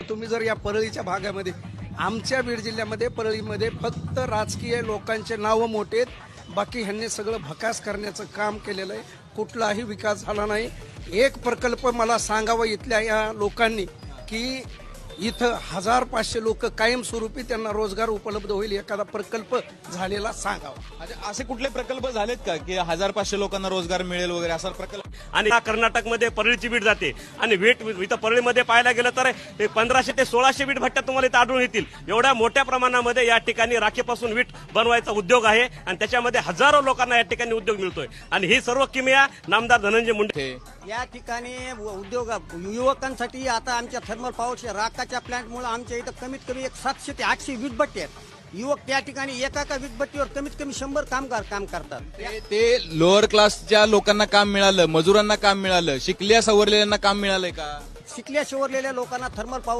तुम्ही जर या परळीच्या भागामध्ये आमच्या बीड जिल्ह्यामध्ये परळीमध्ये फक्त राजकीय लोकांचे नावं मोठे आहेत, बाकी ह्यांनी सगळं भकास करण्याचं काम केलेलं आहे. कुठलाही विकास झाला नाही. एक प्रकल्प मला सांगावा इथल्या या लोकांनी की इथं 1500 लोक कायमस्वरूपी त्यांना रोजगार उपलब्ध होईल एखादा प्रकल्प झालेला सांगावा. असे कुठले प्रकल्प झालेत का की 1500 लोकांना रोजगार मिळेल वगैरे असा प्रकल्प? आणि कर्नाटकमध्ये परळीची वीट जाते आणि वीट इथं परळीमध्ये पाहायला गेलं तर 1500 ते 1600 वीट भट्ट्या तुम्हाला इथं आढळून येतील. एवढ्या मोठ्या प्रमाणामध्ये या ठिकाणी राखेपासून वीट बनवायचा उद्योग आहे आणि त्याच्यामध्ये हजारो लोकांना या ठिकाणी उद्योग मिळतोय. आणि ही सर्व किमया नामदार धनंजय मुंडे या ठिकाणी उद्योग युवकांसाठी आता आमच्या थर्मल पॉवरच्या राखाच्या प्लांटमुळे आमच्या इथं कमीत कमी 700 ते 800 वीटभट्टी आहेत. युवक त्या ठिकाणी एका वीटभट्टीवर कमीत कमी 100 कामगार काम करतात. ते लोअर क्लासच्या लोकांना काम मिळालं, मजुरांना काम मिळालं, शिकल्या सवरलेल्यांना काम मिळालंय का? शिकल्या शिवरलेल्या लोकांना थर्मल पॉवर